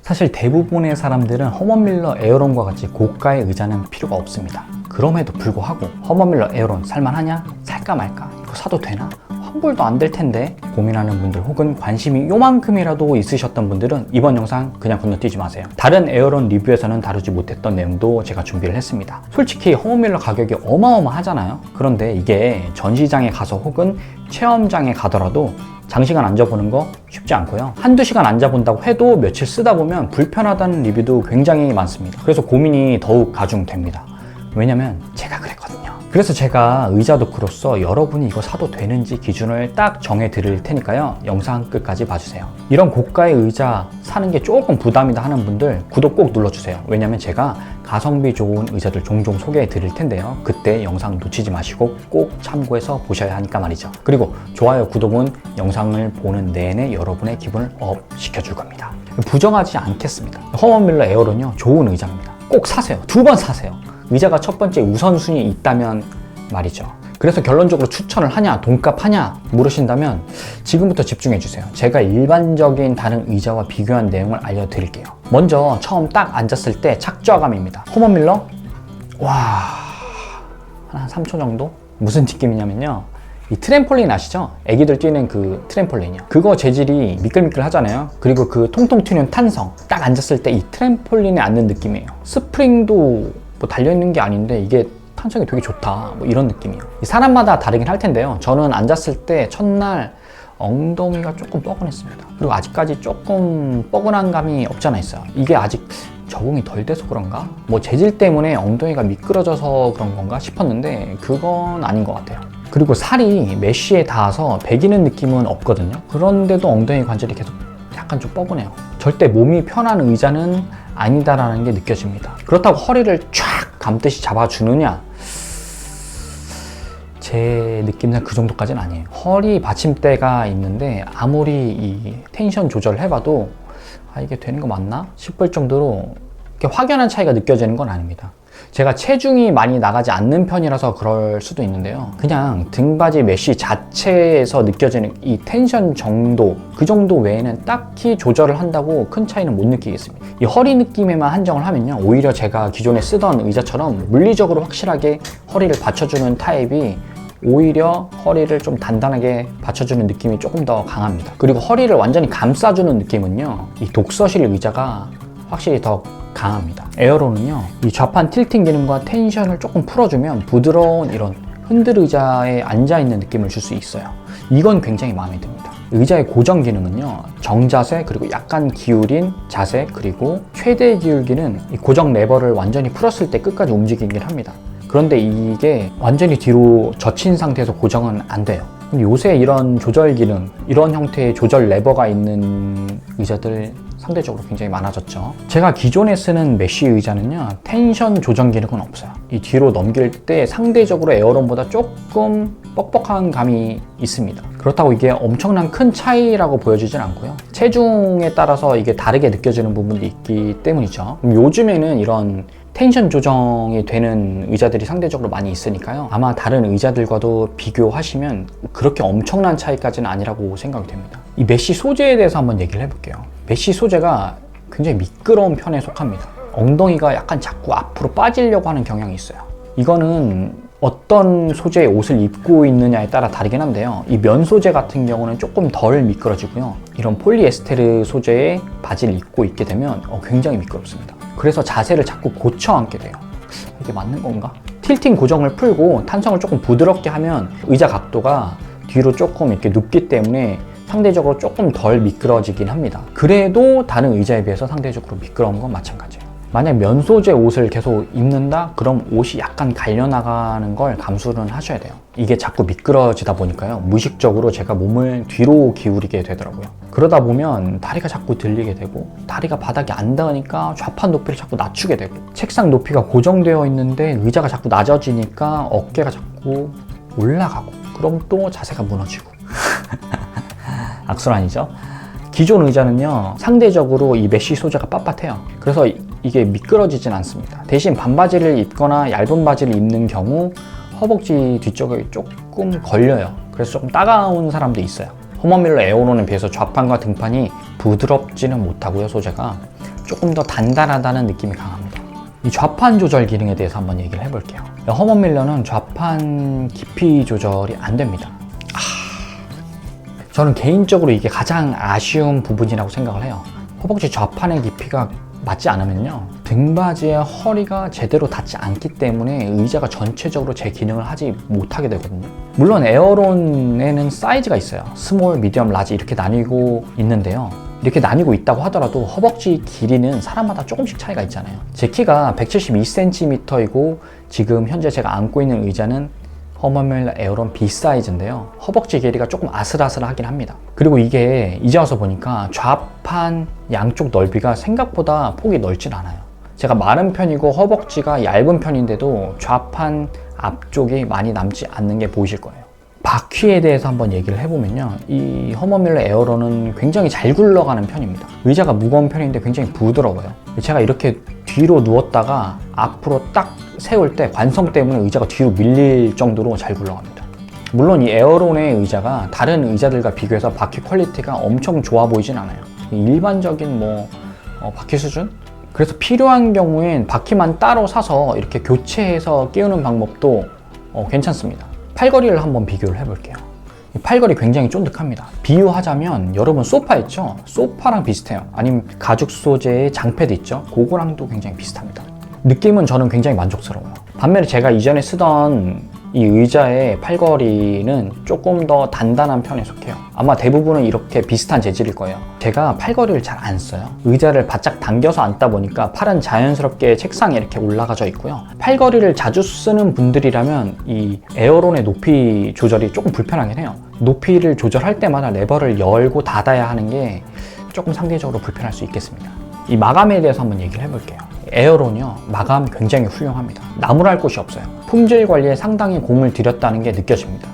사실 대부분의 사람들은 허먼 밀러 에어론과 같이 고가의 의자는 필요가 없습니다. 그럼에도 불구하고 허먼 밀러 에어론 살만하냐? 살까 말까? 이거 사도 되나? 환불도 안 될 텐데 고민하는 분들 혹은 관심이 요만큼이라도 있으셨던 분들은 이번 영상 그냥 건너뛰지 마세요. 다른 에어론 리뷰에서는 다루지 못했던 내용도 제가 준비를 했습니다. 솔직히 허먼 밀러 가격이 어마어마하잖아요. 그런데 이게 전시장에 가서 혹은 체험장에 가더라도 장시간 앉아보는 거 쉽지 않고요. 한두 시간 앉아본다고 해도 며칠 쓰다 보면 불편하다는 리뷰도 굉장히 많습니다. 그래서 고민이 더욱 가중됩니다. 왜냐면 제가 그랬거든요. 그래서 제가 의자 덕후로서 여러분이 이거 사도 되는지 기준을 딱 정해 드릴 테니까요. 영상 끝까지 봐주세요. 이런 고가의 의자 사는 게 조금 부담이다 하는 분들 구독 꼭 눌러주세요. 왜냐면 제가 가성비 좋은 의자들 종종 소개해 드릴 텐데요. 그때 영상 놓치지 마시고 꼭 참고해서 보셔야 하니까 말이죠. 그리고 좋아요, 구독은 영상을 보는 내내 여러분의 기분을 업 시켜줄 겁니다. 부정하지 않겠습니다. 허먼 밀러 에어론요, 좋은 의자입니다. 꼭 사세요. 2번 사세요. 의자가 첫 번째 우선순위에 있다면 말이죠. 그래서 결론적으로 추천을 하냐, 돈값 하냐 물으신다면 지금부터 집중해 주세요. 제가 일반적인 다른 의자와 비교한 내용을 알려드릴게요. 먼저 처음 딱 앉았을 때 착좌감입니다. 허먼 밀러 와, 한 3초 정도? 무슨 느낌이냐면요, 이 트램폴린 아시죠? 애기들 뛰는 그 트램폴린이요. 그거 재질이 미끌미끌 하잖아요. 그리고 그 통통 튀는 탄성, 딱 앉았을 때 이 트램폴린에 앉는 느낌이에요. 스프링도 뭐 달려있는 게 아닌데 이게 탄성이 되게 좋다, 뭐 이런 느낌이에요. 사람마다 다르긴 할 텐데요. 저는 앉았을 때 첫날 엉덩이가 조금 뻐근했습니다. 그리고 아직까지 조금 뻐근한 감이 없지 않아 있어요. 이게 아직 적응이 덜 돼서 그런가? 뭐 재질 때문에 엉덩이가 미끄러져서 그런 건가 싶었는데 그건 아닌 것 같아요. 그리고 살이 메쉬에 닿아서 배기는 느낌은 없거든요. 그런데도 엉덩이 관절이 계속 약간 좀 뻐근해요. 절대 몸이 편한 의자는 아니다라는 게 느껴집니다. 그렇다고 허리를 쫙 감듯이 잡아주느냐? 제 느낌은 그 정도까지는 아니에요. 허리 받침대가 있는데 아무리 이 텐션 조절을 해봐도 이게 되는 거 맞나 싶을 정도로 이렇게 확연한 차이가 느껴지는 건 아닙니다. 제가 체중이 많이 나가지 않는 편이라서 그럴 수도 있는데요. 그냥 등받이 메쉬 자체에서 느껴지는 이 텐션 정도, 그 정도 외에는 딱히 조절을 한다고 큰 차이는 못 느끼겠습니다. 이 허리 느낌에만 한정을 하면요, 오히려 제가 기존에 쓰던 의자처럼 물리적으로 확실하게 허리를 받쳐주는 타입이 오히려 허리를 좀 단단하게 받쳐주는 느낌이 조금 더 강합니다. 그리고 허리를 완전히 감싸주는 느낌은요, 이 독서실 의자가 확실히 더 강합니다. 에어론은요, 이 좌판 틸팅 기능과 텐션을 조금 풀어주면 부드러운 이런 흔들 의자에 앉아있는 느낌을 줄 수 있어요. 이건 굉장히 마음에 듭니다. 의자의 고정 기능은요, 정자세, 그리고 약간 기울인 자세, 그리고 최대 기울기는 이 고정 레버를 완전히 풀었을 때 끝까지 움직이긴 합니다. 그런데 이게 완전히 뒤로 젖힌 상태에서 고정은 안 돼요. 요새 이런 조절 기능, 이런 형태의 조절 레버가 있는 의자들 상대적으로 굉장히 많아졌죠. 제가 기존에 쓰는 메쉬 의자는요, 텐션 조정 기능은 없어요. 이 뒤로 넘길 때 상대적으로 에어론보다 조금 뻑뻑한 감이 있습니다. 그렇다고 이게 엄청난 큰 차이라고 보여지진 않고요. 체중에 따라서 이게 다르게 느껴지는 부분도 있기 때문이죠. 요즘에는 이런 텐션 조정이 되는 의자들이 상대적으로 많이 있으니까요. 아마 다른 의자들과도 비교하시면 그렇게 엄청난 차이까지는 아니라고 생각이 됩니다. 이 메쉬 소재에 대해서 한번 얘기를 해볼게요. 메쉬 소재가 굉장히 미끄러운 편에 속합니다. 엉덩이가 약간 자꾸 앞으로 빠지려고 하는 경향이 있어요. 이거는 어떤 소재의 옷을 입고 있느냐에 따라 다르긴 한데요. 이 면 소재 같은 경우는 조금 덜 미끄러지고요. 이런 폴리에스테르 소재의 바지를 입고 있게 되면 굉장히 미끄럽습니다. 그래서 자세를 자꾸 고쳐 앉게 돼요. 이게 맞는 건가? 틸팅 고정을 풀고 탄성을 조금 부드럽게 하면 의자 각도가 뒤로 조금 이렇게 눕기 때문에 상대적으로 조금 덜 미끄러지긴 합니다. 그래도 다른 의자에 비해서 상대적으로 미끄러운 건 마찬가지예요. 만약 면 소재 옷을 계속 입는다? 그럼 옷이 약간 갈려나가는 걸 감수는 하셔야 돼요. 이게 자꾸 미끄러지다 보니까요, 무의식적으로 제가 몸을 뒤로 기울이게 되더라고요. 그러다 보면 다리가 자꾸 들리게 되고, 다리가 바닥에 안 닿으니까 좌판 높이를 자꾸 낮추게 되고, 책상 높이가 고정되어 있는데 의자가 자꾸 낮아지니까 어깨가 자꾸 올라가고, 그럼 또 자세가 무너지고 악순환이죠. 기존 의자는요, 상대적으로 이 메쉬 소재가 빳빳해요. 그래서 이게 미끄러지진 않습니다. 대신 반바지를 입거나 얇은 바지를 입는 경우 허벅지 뒤쪽에 조금 걸려요. 그래서 조금 따가운 사람도 있어요. 허먼 밀러 에어론에 비해서 좌판과 등판이 부드럽지는 못하고요, 소재가. 조금 더 단단하다는 느낌이 강합니다. 이 좌판 조절 기능에 대해서 한번 얘기를 해볼게요. 허먼 밀러는 좌판 깊이 조절이 안 됩니다. 저는 개인적으로 이게 가장 아쉬운 부분이라고 생각을 해요. 허벅지 좌판의 깊이가 맞지 않으면요, 등받이에 허리가 제대로 닿지 않기 때문에 의자가 전체적으로 제 기능을 하지 못하게 되거든요. 물론 에어론에는 사이즈가 있어요. 스몰, 미디엄, 라지 이렇게 나뉘고 있는데요, 이렇게 나뉘고 있다고 하더라도 허벅지 길이는 사람마다 조금씩 차이가 있잖아요. 제 키가 172cm이고 지금 현재 제가 앉고 있는 의자는 허먼 밀러 에어론 B 사이즈인데요, 허벅지 길이가 조금 아슬아슬하긴 합니다. 그리고 이게 이제 와서 보니까 좌판 양쪽 넓이가 생각보다 폭이 넓진 않아요. 제가 마른 편이고 허벅지가 얇은 편인데도 좌판 앞쪽이 많이 남지 않는 게 보이실 거예요. 바퀴에 대해서 한번 얘기를 해보면요, 이 허먼 밀러 에어론은 굉장히 잘 굴러가는 편입니다. 의자가 무거운 편인데 굉장히 부드러워요. 제가 이렇게 뒤로 누웠다가 앞으로 딱 세울 때 관성 때문에 의자가 뒤로 밀릴 정도로 잘 굴러갑니다. 물론 이 에어론의 의자가 다른 의자들과 비교해서 바퀴 퀄리티가 엄청 좋아 보이진 않아요. 일반적인 바퀴 수준? 그래서 필요한 경우엔 바퀴만 따로 사서 이렇게 교체해서 끼우는 방법도 괜찮습니다. 팔걸이를 한번 비교를 해볼게요. 이 팔걸이 굉장히 쫀득합니다. 비유하자면 여러분 소파 있죠? 소파랑 비슷해요. 아니면 가죽 소재의 장패드 있죠? 그거랑도 굉장히 비슷합니다. 느낌은 저는 굉장히 만족스러워요. 반면에 제가 이전에 쓰던 이 의자의 팔걸이는 조금 더 단단한 편에 속해요. 아마 대부분은 이렇게 비슷한 재질일 거예요. 제가 팔걸이를 잘 안 써요. 의자를 바짝 당겨서 앉다 보니까 팔은 자연스럽게 책상에 이렇게 올라가져 있고요. 팔걸이를 자주 쓰는 분들이라면 이 에어론의 높이 조절이 조금 불편하긴 해요. 높이를 조절할 때마다 레버를 열고 닫아야 하는 게 조금 상대적으로 불편할 수 있겠습니다. 이 마감에 대해서 한번 얘기를 해볼게요. 에어론이요, 마감 굉장히 훌륭합니다. 나무랄 곳이 없어요. 품질 관리에 상당히 공을 들였다는 게 느껴집니다.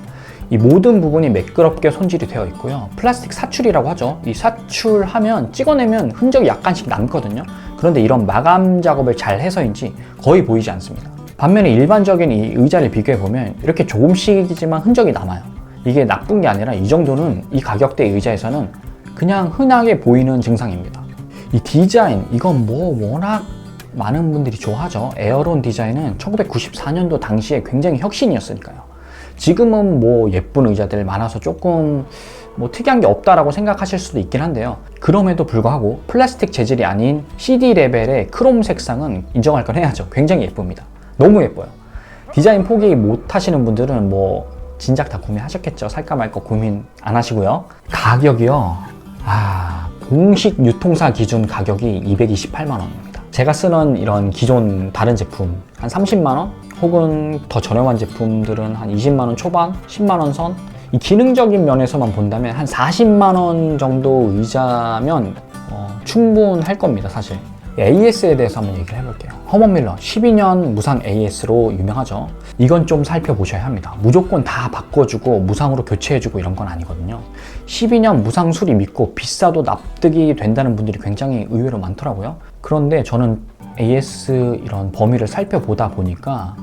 이 모든 부분이 매끄럽게 손질이 되어 있고요. 플라스틱 사출이라고 하죠. 이 사출하면 찍어내면 흔적이 약간씩 남거든요. 그런데 이런 마감 작업을 잘 해서인지 거의 보이지 않습니다. 반면에 일반적인 이 의자를 비교해보면 이렇게 조금씩이지만 흔적이 남아요. 이게 나쁜 게 아니라 이 정도는 이 가격대 의자에서는 그냥 흔하게 보이는 증상입니다. 이 디자인, 이건 워낙 많은 분들이 좋아하죠. 에어론 디자인은 1994년도 당시에 굉장히 혁신이었으니까요. 지금은 예쁜 의자들 많아서 조금 특이한 게 없다라고 생각하실 수도 있긴 한데요. 그럼에도 불구하고 플라스틱 재질이 아닌 CD 레벨의 크롬 색상은 인정할 건 해야죠. 굉장히 예쁩니다. 너무 예뻐요. 디자인 포기 못 하시는 분들은 진작 다 구매하셨겠죠. 살까 말까 고민 안 하시고요. 가격이요. 공식 유통사 기준 가격이 228만 원입니다. 제가 쓰는 이런 기존 다른 제품 한 30만 원? 혹은 더 저렴한 제품들은 한 20만 원 초반, 10만 원 선? 이 기능적인 면에서만 본다면 한 40만 원 정도 의자면 충분할 겁니다, 사실. AS에 대해서 한번 얘기를 해볼게요. 허먼 밀러 12년 무상 AS로 유명하죠. 이건 좀 살펴보셔야 합니다. 무조건 다 바꿔주고 무상으로 교체해주고 이런 건 아니거든요. 12년 무상 수리 믿고 비싸도 납득이 된다는 분들이 굉장히 의외로 많더라고요. 그런데 저는 AS 이런 범위를 살펴보다 보니까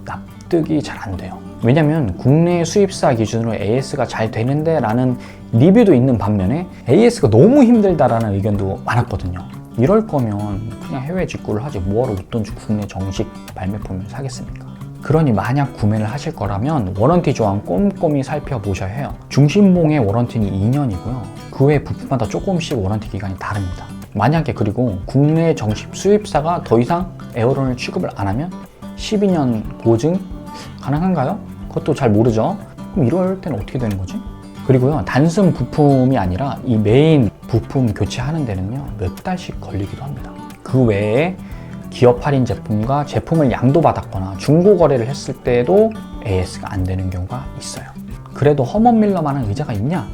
납득이 잘 안 돼요. 왜냐면 국내 수입사 기준으로 AS가 잘 되는데 라는 리뷰도 있는 반면에 AS가 너무 힘들다라는 의견도 많았거든요. 이럴 거면 그냥 해외 직구를 하지 뭐하러 웃돈 주고 국내 정식 발매품을 사겠습니까? 그러니 만약 구매를 하실 거라면 워런티 조항 꼼꼼히 살펴보셔야 해요. 중심봉의 워런티는 2년이고요. 그 외 부품마다 조금씩 워런티 기간이 다릅니다. 만약에 그리고 국내 정식 수입사가 더 이상 에어론을 취급을 안 하면 12년 보증 가능한가요? 그것도 잘 모르죠. 그럼 이럴 때는 어떻게 되는 거지? 그리고요, 단순 부품이 아니라 이 메인 부품 교체하는 데는요 몇 달씩 걸리기도 합니다. 그 외에 기업 할인 제품과 제품을 양도받았거나 중고 거래를 했을 때도 AS가 안 되는 경우가 있어요. 그래도 허먼 밀러만한 의자가 있냐?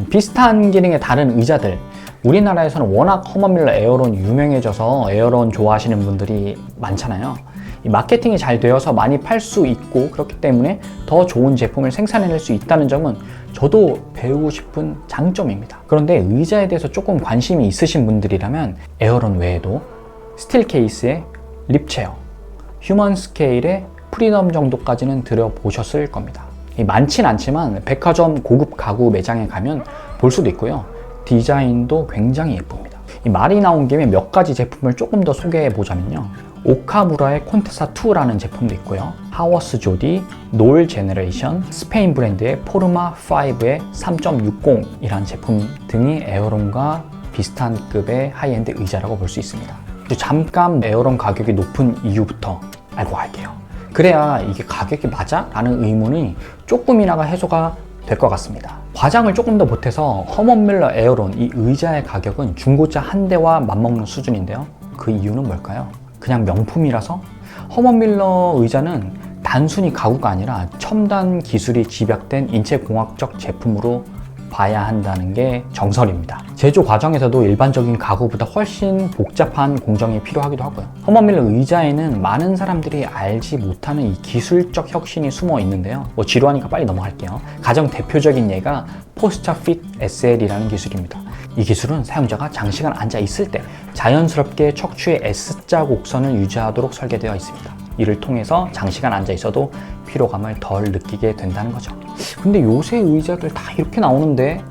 비슷한 기능의 다른 의자들, 우리나라에서는 워낙 허먼 밀러 에어론 유명해져서 에어론 좋아하시는 분들이 많잖아요. 이 마케팅이 잘 되어서 많이 팔 수 있고 그렇기 때문에 더 좋은 제품을 생산해낼 수 있다는 점은 저도 배우고 싶은 장점입니다. 그런데 의자에 대해서 조금 관심이 있으신 분들이라면 에어론 외에도 스틸 케이스의 립체어, 휴먼 스케일의 프리덤 정도까지는 들여보셨을 겁니다. 많진 않지만 백화점 고급 가구 매장에 가면 볼 수도 있고요. 디자인도 굉장히 예쁩니다. 이 말이 나온 김에 몇 가지 제품을 조금 더 소개해 보자면요. 오카무라의 콘테사2라는 제품도 있고요. 하워스 조디, 놀 제너레이션, 스페인 브랜드의 포르마 5의 3.60이라는 제품 등이 에어론과 비슷한 급의 하이엔드 의자라고 볼 수 있습니다. 잠깐 에어론 가격이 높은 이유부터 알고 갈게요. 그래야 이게 가격이 맞아? 라는 의문이 조금이나마 해소가 될 것 같습니다. 과장을 조금 더 보태서 허먼 밀러 에어론 이 의자의 가격은 중고차 한 대와 맞먹는 수준인데요. 그 이유는 뭘까요? 그냥 명품이라서? 허먼 밀러 의자는 단순히 가구가 아니라 첨단 기술이 집약된 인체공학적 제품으로 봐야 한다는 게 정설입니다. 제조 과정에서도 일반적인 가구보다 훨씬 복잡한 공정이 필요하기도 하고요. 허먼 밀러 의자에는 많은 사람들이 알지 못하는 이 기술적 혁신이 숨어 있는데요. 지루하니까 빨리 넘어갈게요. 가장 대표적인 예가 포스처 핏 SL이라는 기술입니다. 이 기술은 사용자가 장시간 앉아 있을 때 자연스럽게 척추의 S자 곡선을 유지하도록 설계되어 있습니다. 이를 통해서 장시간 앉아 있어도 피로감을 덜 느끼게 된다는 거죠. 근데 요새 의자들 다 이렇게 나오는데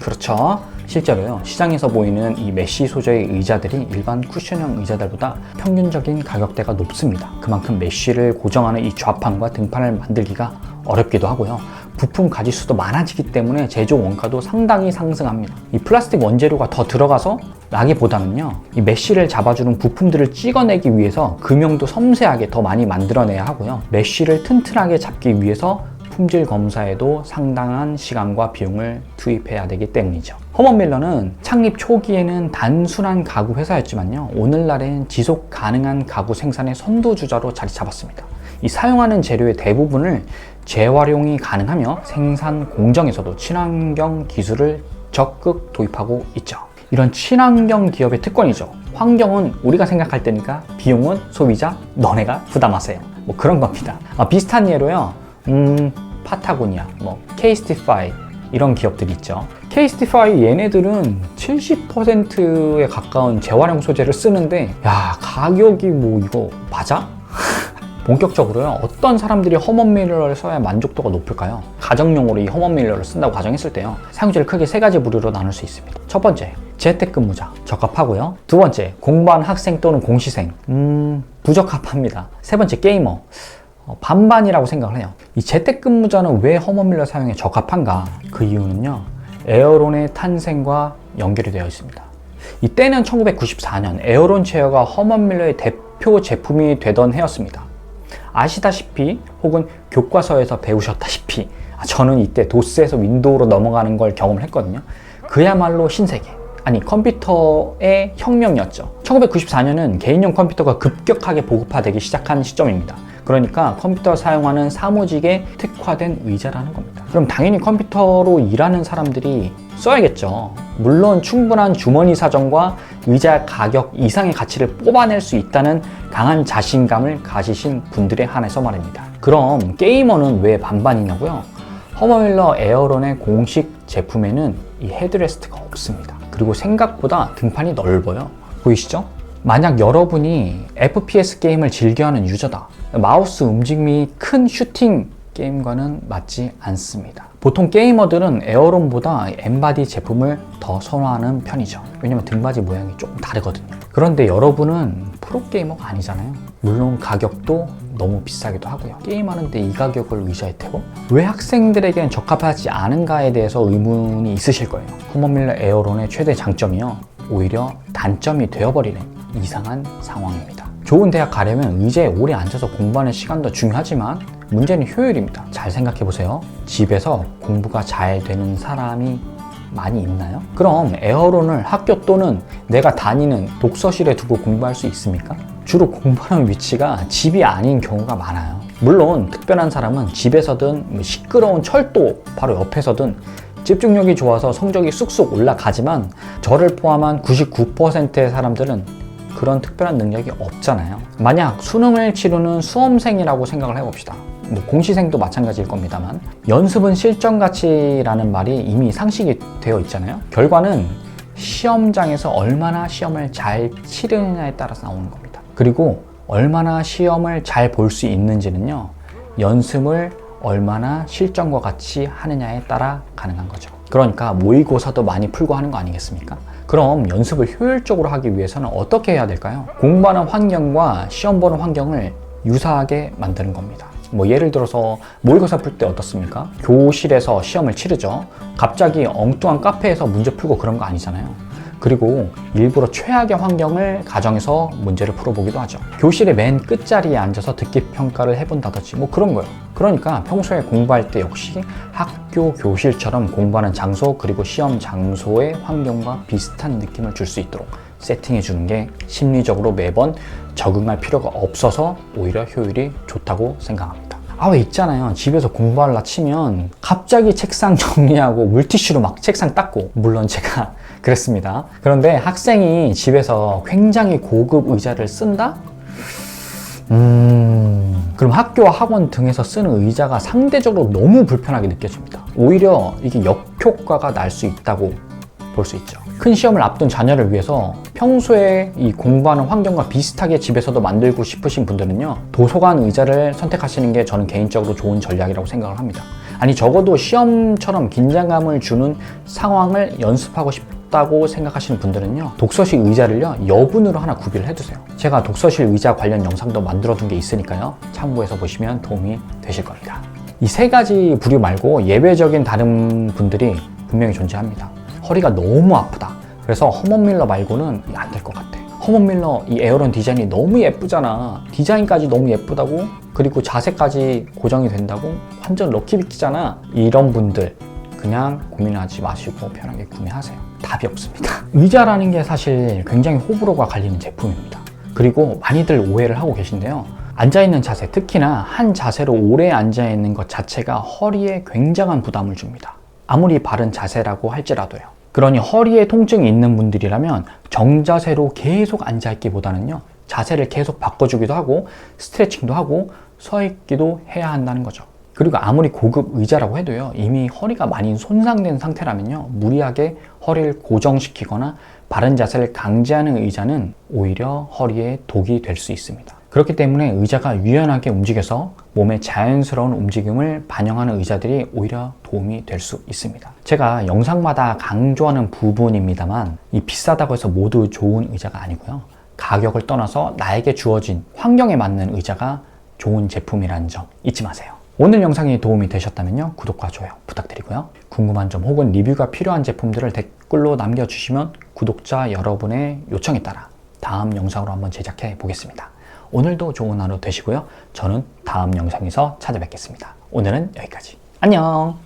그렇죠. 실제로요, 시장에서 보이는 이 메쉬 소재의 의자들이 일반 쿠션형 의자들보다 평균적인 가격대가 높습니다. 그만큼 메쉬를 고정하는 이 좌판과 등판을 만들기가 어렵기도 하고요. 부품 가짓수도 많아지기 때문에 제조 원가도 상당히 상승합니다. 이 플라스틱 원재료가 더 들어가서 라기보다는요, 이 메쉬를 잡아주는 부품들을 찍어내기 위해서 금형도 섬세하게 더 많이 만들어내야 하고요. 메쉬를 튼튼하게 잡기 위해서 품질 검사에도 상당한 시간과 비용을 투입해야 되기 때문이죠. 허먼 밀러는 창립 초기에는 단순한 가구 회사였지만요, 오늘날엔 지속 가능한 가구 생산의 선두주자로 자리 잡았습니다. 이 사용하는 재료의 대부분을 재활용이 가능하며 생산 공정에서도 친환경 기술을 적극 도입하고 있죠. 이런 친환경 기업의 특권이죠. 환경은 우리가 생각할 때니까 비용은 소비자 너네가 부담하세요. 뭐 그런 겁니다. 비슷한 예로요, 파타고니아, 케이스티파이 이런 기업들이 있죠. 케이스티파이 얘네들은 70%에 가까운 재활용 소재를 쓰는데, 야, 가격이 뭐 이거 맞아? 본격적으로요, 어떤 사람들이 허먼 밀러를 써야 만족도가 높을까요? 가정용으로 이 허먼 밀러를 쓴다고 가정했을 때요, 사용자를 크게 세 가지 부류로 나눌 수 있습니다. 첫 번째, 재택근무자, 적합하고요. 두 번째, 공부하는 학생 또는 공시생, 부적합합니다. 세 번째, 게이머, 반반이라고 생각을 해요. 이 재택근무자는 왜 허먼 밀러 사용에 적합한가? 그 이유는요, 에어론의 탄생과 연결이 되어 있습니다. 이때는 1994년 에어론 체어가 허먼 밀러의 대표 제품이 되던 해였습니다. 아시다시피 혹은 교과서에서 배우셨다시피 저는 이때 도스에서 윈도우로 넘어가는 걸 경험을 했거든요. 그야말로 신세계, 아니 컴퓨터의 혁명이었죠. 1994년은 개인용 컴퓨터가 급격하게 보급화되기 시작한 시점입니다. 그러니까 컴퓨터 사용하는 사무직에 특화된 의자라는 겁니다. 그럼 당연히 컴퓨터로 일하는 사람들이 써야겠죠. 물론 충분한 주머니 사정과 의자 가격 이상의 가치를 뽑아낼 수 있다는 강한 자신감을 가지신 분들에 한해서 말입니다. 그럼 게이머는 왜 반반이냐고요? 허먼 밀러 에어론의 공식 제품에는 이 헤드레스트가 없습니다. 그리고 생각보다 등판이 넓어요. 보이시죠? 만약 여러분이 FPS 게임을 즐겨하는 유저다, 마우스 움직임이 큰 슈팅 게임과는 맞지 않습니다. 보통 게이머들은 에어론보다 엠바디 제품을 더 선호하는 편이죠. 왜냐면 등받이 모양이 조금 다르거든요. 그런데 여러분은 프로게이머가 아니잖아요. 물론 가격도 너무 비싸기도 하고요. 게임하는데 이 가격을 의자에 태워? 왜 학생들에겐 적합하지 않은가에 대해서 의문이 있으실 거예요. 허먼 밀러 에어론의 최대 장점이요, 오히려 단점이 되어버리는 이상한 상황입니다. 좋은 대학 가려면 의자에 오래 앉아서 공부하는 시간도 중요하지만 문제는 효율입니다. 잘 생각해 보세요. 집에서 공부가 잘 되는 사람이 많이 있나요? 그럼 에어론을 학교 또는 내가 다니는 독서실에 두고 공부할 수 있습니까? 주로 공부하는 위치가 집이 아닌 경우가 많아요. 물론 특별한 사람은 집에서든 시끄러운 철도 바로 옆에서든 집중력이 좋아서 성적이 쑥쑥 올라가지만 저를 포함한 99%의 사람들은 그런 특별한 능력이 없잖아요. 만약 수능을 치르는 수험생이라고 생각을 해봅시다. 공시생도 마찬가지일 겁니다만, 연습은 실전가치라는 말이 이미 상식이 되어 있잖아요. 결과는 시험장에서 얼마나 시험을 잘 치르느냐에 따라서 나오는 겁니다. 그리고 얼마나 시험을 잘 볼 수 있는지는요, 연습을 얼마나 실전과 같이 하느냐에 따라 가능한 거죠. 그러니까 모의고사도 많이 풀고 하는 거 아니겠습니까? 그럼 연습을 효율적으로 하기 위해서는 어떻게 해야 될까요? 공부하는 환경과 시험 보는 환경을 유사하게 만드는 겁니다. 뭐 예를 들어서 모의고사 풀 때 어떻습니까? 교실에서 시험을 치르죠. 갑자기 엉뚱한 카페에서 문제 풀고 그런 거 아니잖아요. 그리고 일부러 최악의 환경을 가정해서 문제를 풀어보기도 하죠. 교실의 맨 끝자리에 앉아서 듣기 평가를 해본다든지 뭐 그런 거예요. 그러니까 평소에 공부할 때 역시 학교 교실처럼 공부하는 장소 그리고 시험 장소의 환경과 비슷한 느낌을 줄 수 있도록 세팅해 주는 게 심리적으로 매번 적응할 필요가 없어서 오히려 효율이 좋다고 생각합니다. 왜 있잖아요. 집에서 공부하려 치면 갑자기 책상 정리하고 물티슈로 막 책상 닦고, 물론 제가 그랬습니다. 그런데 학생이 집에서 굉장히 고급 의자를 쓴다? 그럼 학교와 학원 등에서 쓰는 의자가 상대적으로 너무 불편하게 느껴집니다. 오히려 이게 역효과가 날 수 있다고 볼 수 있죠. 큰 시험을 앞둔 자녀를 위해서 평소에 이 공부하는 환경과 비슷하게 집에서도 만들고 싶으신 분들은요, 도서관 의자를 선택하시는 게 저는 개인적으로 좋은 전략이라고 생각을 합니다. 아니 적어도 시험처럼 긴장감을 주는 상황을 연습하고 싶다고 생각하시는 분들은요, 독서실 의자를요 여분으로 하나 구비를 해두세요. 제가 독서실 의자 관련 영상도 만들어 둔 게 있으니까요, 참고해서 보시면 도움이 되실 겁니다. 이 세 가지 부류 말고 예외적인 다른 분들이 분명히 존재합니다. 허리가 너무 아프다. 그래서 허먼 밀러 말고는 안 될 것 같아. 허먼 밀러 이 에어런 디자인이 너무 예쁘잖아. 디자인까지 너무 예쁘다고, 그리고 자세까지 고정이 된다고, 완전 럭키비키잖아. 이런 분들 그냥 고민하지 마시고 편하게 구매하세요. 답이 없습니다. 의자라는 게 사실 굉장히 호불호가 갈리는 제품입니다. 그리고 많이들 오해를 하고 계신데요, 앉아있는 자세, 특히나 한 자세로 오래 앉아있는 것 자체가 허리에 굉장한 부담을 줍니다. 아무리 바른 자세라고 할지라도요. 그러니 허리에 통증이 있는 분들이라면 정자세로 계속 앉아있기보다는요, 자세를 계속 바꿔주기도 하고 스트레칭도 하고 서 있기도 해야 한다는 거죠. 그리고 아무리 고급 의자라고 해도요, 이미 허리가 많이 손상된 상태라면요, 무리하게 허리를 고정시키거나 바른 자세를 강제하는 의자는 오히려 허리에 독이 될 수 있습니다. 그렇기 때문에 의자가 유연하게 움직여서 몸의 자연스러운 움직임을 반영하는 의자들이 오히려 도움이 될 수 있습니다. 제가 영상마다 강조하는 부분입니다만, 이 비싸다고 해서 모두 좋은 의자가 아니고요, 가격을 떠나서 나에게 주어진 환경에 맞는 의자가 좋은 제품이라는 점 잊지 마세요. 오늘 영상이 도움이 되셨다면요, 구독과 좋아요 부탁드리고요. 궁금한 점 혹은 리뷰가 필요한 제품들을 댓글로 남겨주시면 구독자 여러분의 요청에 따라 다음 영상으로 한번 제작해 보겠습니다. 오늘도 좋은 하루 되시고요. 저는 다음 영상에서 찾아뵙겠습니다. 오늘은 여기까지. 안녕!